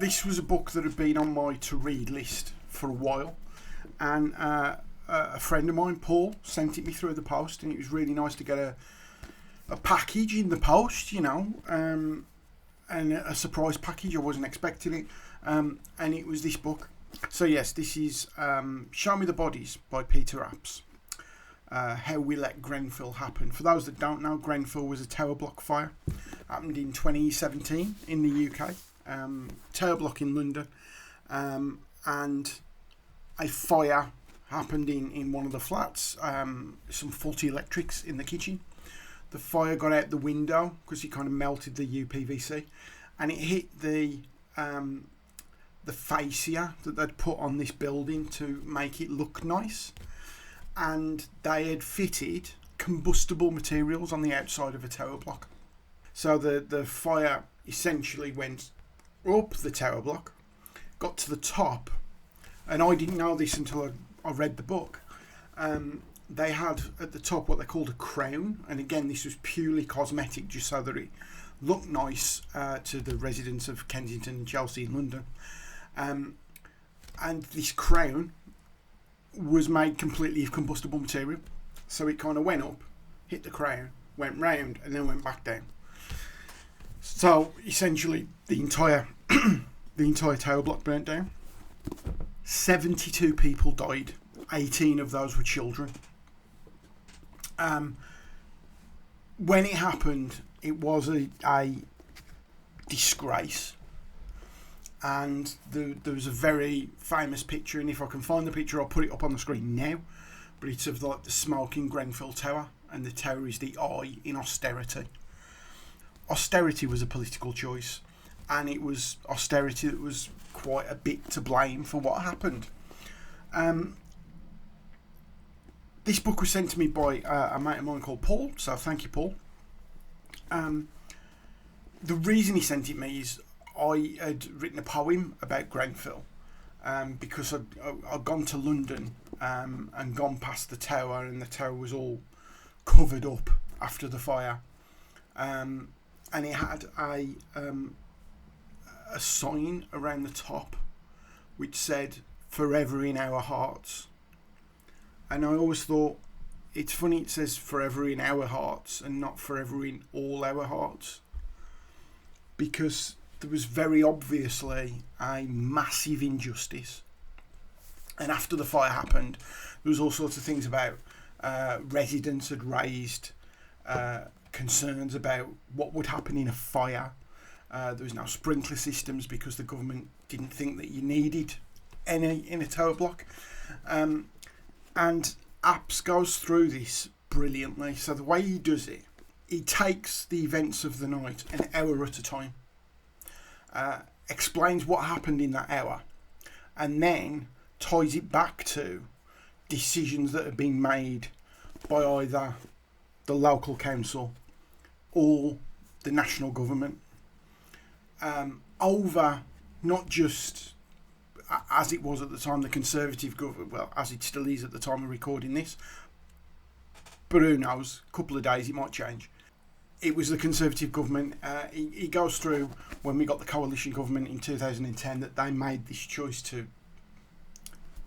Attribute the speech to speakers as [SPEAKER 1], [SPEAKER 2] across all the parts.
[SPEAKER 1] this was a book that had been on my to-read list for a while, and a friend of mine, Paul, sent it me through the post, and it was really nice to get a package in the post, and a surprise package. I wasn't expecting it, and it was this book. So yes, this is Show Me the Bodies by Peter Apps. How We Let Grenfell Happen. For those that don't know, Grenfell was a tower block fire. Happened in 2017 in the UK. Tower block in London. And a fire happened in one of the flats. Some faulty electrics in the kitchen. The fire got out the window because it kind of melted the UPVC. And it hit the fascia that they'd put on this building to make it look nice. And they had fitted combustible materials on the outside of a tower block. So the fire essentially went up the tower block, got to the top, and I didn't know this until I read the book. They had at the top what they called a crown, and again this was purely cosmetic, just so that it looked nice to the residents of Kensington and Chelsea in London. And this crown was made completely of combustible material, so it kind of went up, hit the crown, went round, and then went back down. So essentially, the entire tower block burnt down. 72 people died. 18 of those were children. When it happened, it was a disgrace. And there was a very famous picture, and if I can find the picture, I'll put it up on the screen now. But it's of like the smoking Grenfell Tower, and the tower is the I in Austerity. Austerity was a political choice, and it was austerity that was quite a bit to blame for what happened. This book was sent to me by a mate of mine called Paul, so thank you, Paul. The reason he sent it me is I had written a poem about Grenfell because I'd gone to London and gone past the tower, and the tower was all covered up after the fire. And it had a sign around the top which said, "Forever in our hearts." And I always thought, it's funny it says "forever in our hearts" and not "forever in all our hearts," because there was very obviously a massive injustice. And after the fire happened, there was all sorts of things about residents had raised concerns about what would happen in a fire. There was no sprinkler systems because the government didn't think that you needed any in a tower block. And Apps goes through this brilliantly. So the way he does it, he takes the events of the night an hour at a time. Explains what happened in that hour, and then ties it back to decisions that have been made by either the local council or the national government over not just, as it was at the time, the Conservative government, well, as it still is at the time of recording this, but who knows, a couple of days it might change. It was the Conservative government. He goes through when we got the coalition government in 2010 that they made this choice to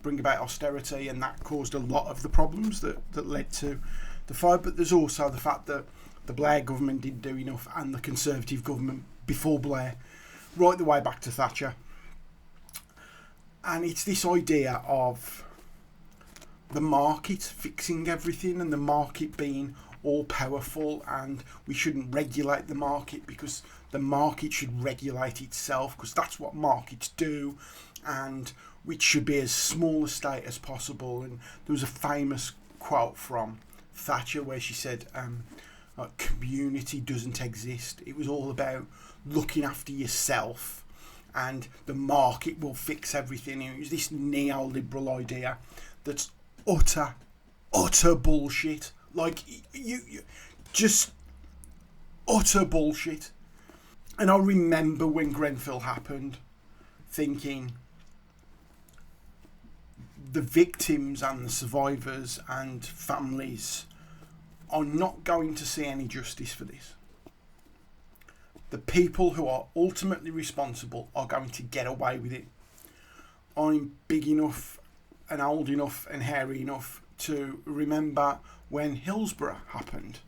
[SPEAKER 1] bring about austerity, and that caused a lot of the problems that led to the fire. But there's also the fact that the Blair government didn't do enough, and the Conservative government before Blair, right the way back to Thatcher. And it's this idea of the market fixing everything, and the market being all powerful, and we shouldn't regulate the market because the market should regulate itself, because that's what markets do, and which should be as small a state as possible. And there was a famous quote from Thatcher where she said, community doesn't exist. It was all about looking after yourself and the market will fix everything. And it was this neoliberal idea that's utter bullshit. Like, you just utter bullshit. And I remember when Grenfell happened thinking, the victims and the survivors and families are not going to see any justice for this. The people who are ultimately responsible are going to get away with it. I'm big enough and old enough and hairy enough to remember when Hillsborough happened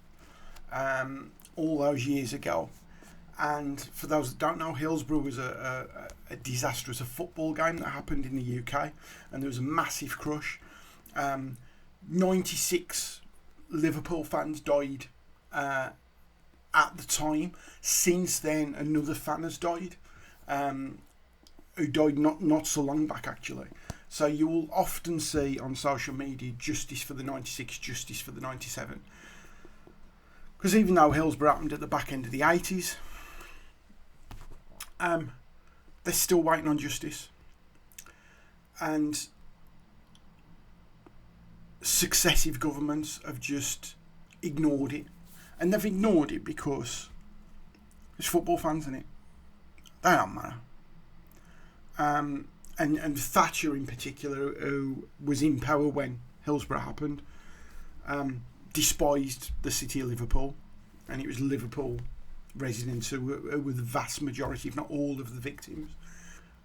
[SPEAKER 1] all those years ago. And for those that don't know, Hillsborough was a disastrous football game that happened in the UK, and there was a massive crush. 96 Liverpool fans died at the time. Since then, another fan has died, who died not so long back actually. So you will often see on social media justice for the 96, justice for the 97. Because even though Hillsborough happened at the back end of the 80s, they're still waiting on justice. And successive governments have just ignored it. And they've ignored it because there's football fans in it. They don't matter. And Thatcher in particular, who was in power when Hillsborough happened, despised the city of Liverpool, and it was Liverpool residents who were the vast majority, if not all, of the victims.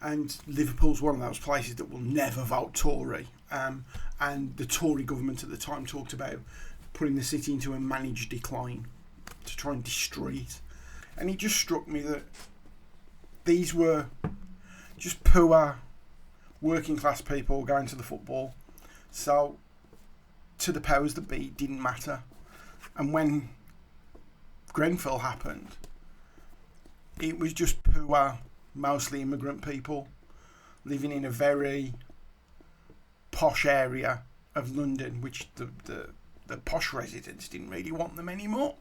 [SPEAKER 1] And Liverpool's one of those places that will never vote Tory, and the Tory government at the time talked about putting the city into a managed decline to try and destroy it. And it just struck me that these were just poor working class people going to the football, so to the powers that be it didn't matter. And when Grenfell happened, it was just poor, mostly immigrant people living in a very posh area of London, which the posh residents didn't really want them anymore.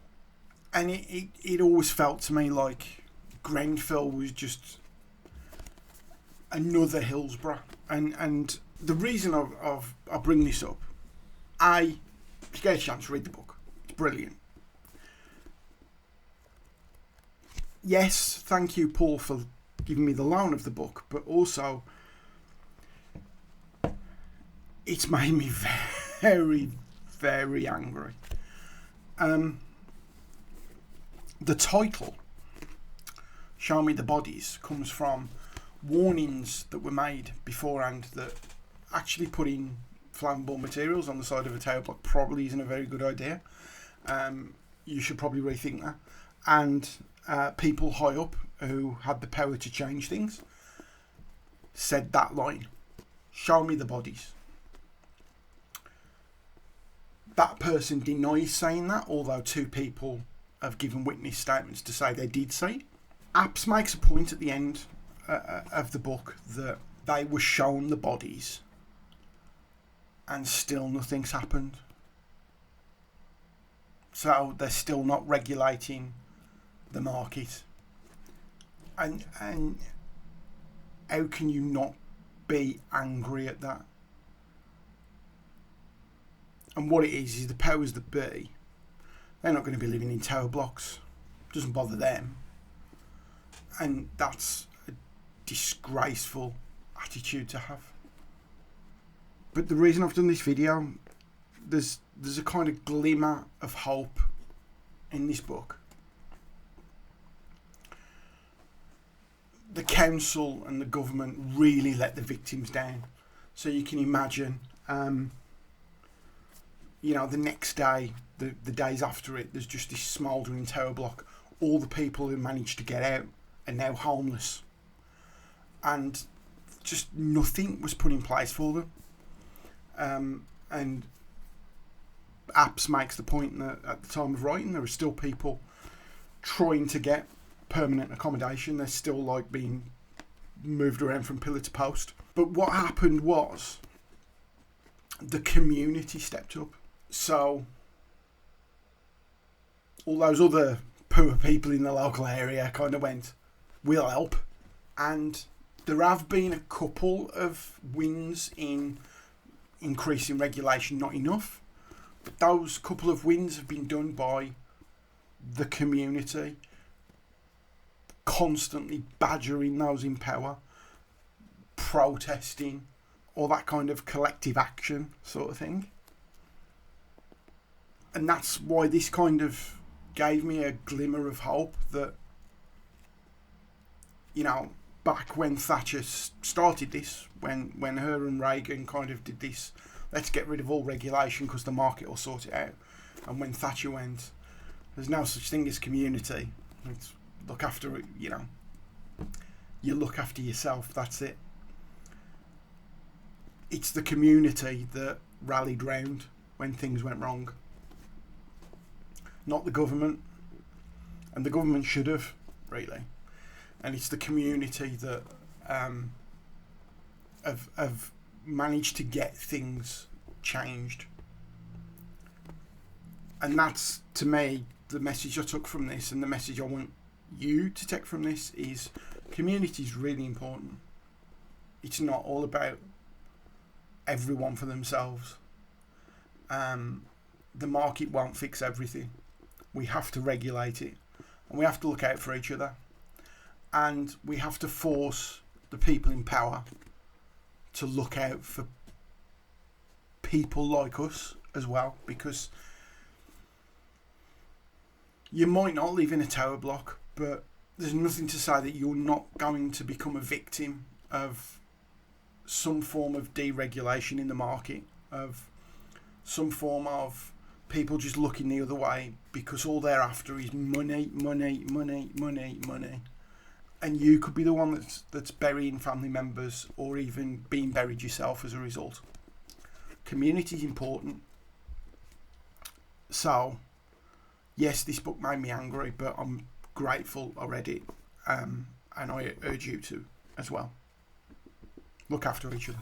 [SPEAKER 1] And it always felt to me like Grenfell was just another Hillsborough. And the reason I bring this up, if you get a chance, read the book. It's brilliant. Yes, thank you, Paul, for giving me the loan of the book, but also it's made me very, very angry. The title, Show Me the Bodies, comes from warnings that were made beforehand that actually putting flammable materials on the side of a tower block probably isn't a very good idea. You should probably rethink that. And people high up who had the power to change things said that line, show me the bodies. That person denies saying that, although two people have given witness statements to say they did say it. Apps makes a point at the end of the book that they were shown the bodies and still nothing's happened. So they're still not regulating the market. And how can you not be angry at that? And what it is the powers that be, they're not going to be living in tower blocks. It doesn't bother them. And that's a disgraceful attitude to have. But the reason I've done this video, there's a kind of glimmer of hope in this book. The council and the government really let the victims down. So you can imagine, the next day, the days after it, there's just this smouldering tower block. All the people who managed to get out are now homeless. And just nothing was put in place for them. And Apps makes the point that at the time of writing, there are still people trying to get permanent accommodation. They're still being moved around from pillar to post. But what happened was the community stepped up. So all those other poor people in the local area kind of went, we'll help. And there have been a couple of wins in increasing regulation, not enough. But those couple of wins have been done by the community constantly badgering those in power, protesting, all that kind of collective action sort of thing. And that's why this kind of gave me a glimmer of hope that you know, back when Thatcher started this, when her and Reagan kind of did this, let's get rid of all regulation because the market will sort it out. And when Thatcher went, there's no such thing as community. It's look after it, you know. You look after yourself, that's it. It's the community that rallied round when things went wrong, not the government. And the government should have, really. And it's the community that have managed to get things changed. And that's, to me, the message I took from this, and the message I want you to take from this is community is really important. It's not all about everyone for themselves. The market won't fix everything. We have to regulate it, and we have to look out for each other, and we have to force the people in power to look out for people like us as well, because you might not live in a tower block, but there's nothing to say that you're not going to become a victim of some form of deregulation in the market, of some form of people just looking the other way because all they're after is money. And you could be the one that's burying family members or even being buried yourself as a result. Community is important. So, yes, this book made me angry, but I'm grateful I read it, and I urge you to as well. Look after each other.